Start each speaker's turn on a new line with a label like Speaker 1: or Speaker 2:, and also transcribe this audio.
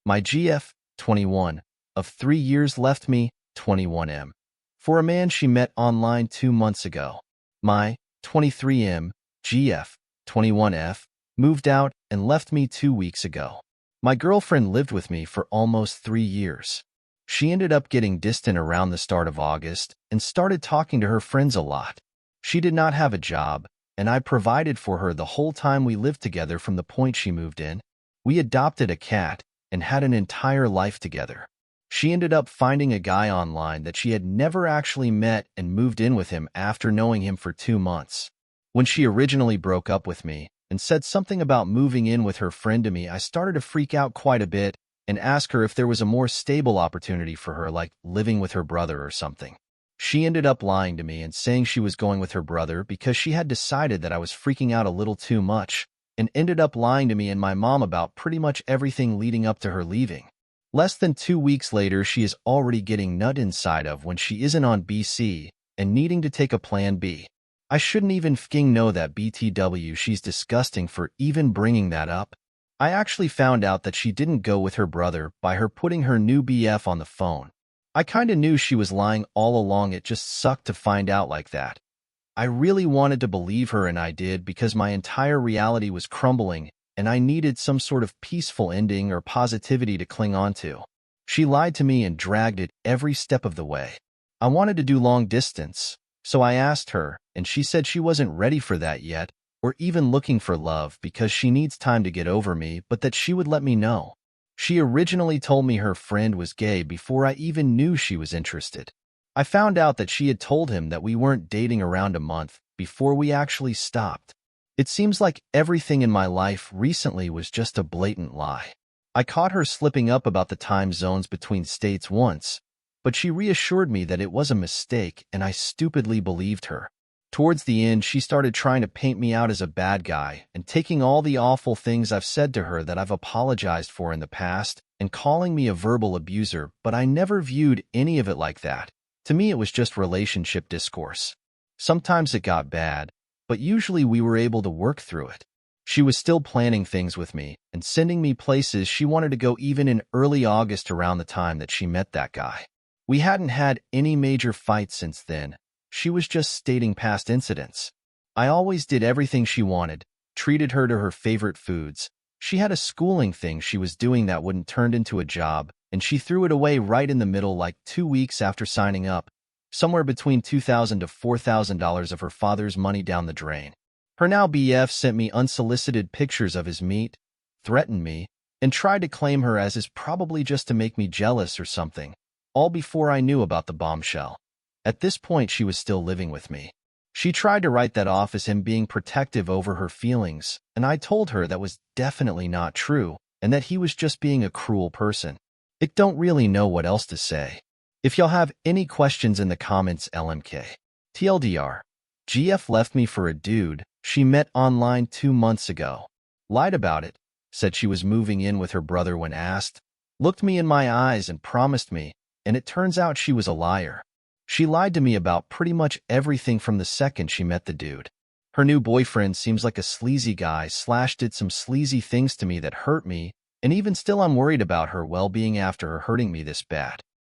Speaker 1: My GF, 21, of 3 years left me, 21M. For a man she met online 2 months ago. My 23M, GF, 21F, moved out and left me 2 weeks ago. My girlfriend lived with me for almost 3 years. She ended up getting distant around the start of August and started talking to her friends a lot. She did not have a job, and I provided for her the whole time we lived together from the point she moved in. We adopted a cat and had an entire life together. She ended up finding a guy online that she had never actually met and moved in with him after knowing him for 2 months. When she originally broke up with me and said something about moving in with her friend to me, I started to freak out quite a bit and ask her if there was a more stable opportunity for her, like living with her brother or something. She ended up lying to me and saying she was going with her brother because she had decided that I was freaking out a little too much, and ended up lying to me and my mom about pretty much everything leading up to her leaving. Less than 2 weeks later, she is already getting nut inside of when she isn't on BC and needing to take a plan B. I shouldn't even fing know that BTW. She's disgusting for even bringing that up. I actually found out that she didn't go with her brother by her putting her new BF on the phone. I kinda knew she was lying all along. It just sucked to find out like that. I really wanted to believe her, and I did, because my entire reality was crumbling and I needed some sort of peaceful ending or positivity to cling on to. She lied to me and dragged it every step of the way. I wanted to do long distance, so I asked her, and she said she wasn't ready for that yet, or even looking for love, because she needs time to get over me, but that she would let me know. She originally told me her friend was gay before I even knew she was interested. I found out that she had told him that we weren't dating around a month before we actually stopped. It seems like everything in my life recently was just a blatant lie. I caught her slipping up about the time zones between states once, but she reassured me that it was a mistake, and I stupidly believed her. Towards the end, she started trying to paint me out as a bad guy and taking all the awful things I've said to her that I've apologized for in the past and calling me a verbal abuser, but I never viewed any of it like that. To me, it was just relationship discourse. Sometimes it got bad, but usually we were able to work through it. She was still planning things with me and sending me places she wanted to go even in early August, around the time that she met that guy. We hadn't had any major fights since then. She was just stating past incidents. I always did everything she wanted, treated her to her favorite foods. She had a schooling thing she was doing that wouldn't turn into a job, and she threw it away right in the middle, like 2 weeks after signing up. Somewhere between $2,000 to $4,000 of her father's money down the drain. Her now BF sent me unsolicited pictures of his meat, threatened me, and tried to claim her as his, probably just to make me jealous or something, all before I knew about the bombshell. At this point, she was still living with me. She tried to write that off as him being protective over her feelings, and I told her that was definitely not true, and that he was just being a cruel person. I don't really know what else to say. If y'all have any questions in the comments, LMK. TLDR, GF left me for a dude she met online 2 months ago. Lied about it, said she was moving in with her brother when asked, looked me in my eyes and promised me, and it turns out she was a liar. She lied to me about pretty much everything from the second she met the dude. Her new boyfriend seems like a sleazy guy / did some sleazy things to me that hurt me, and even still I'm worried about her well-being after her hurting me this bad.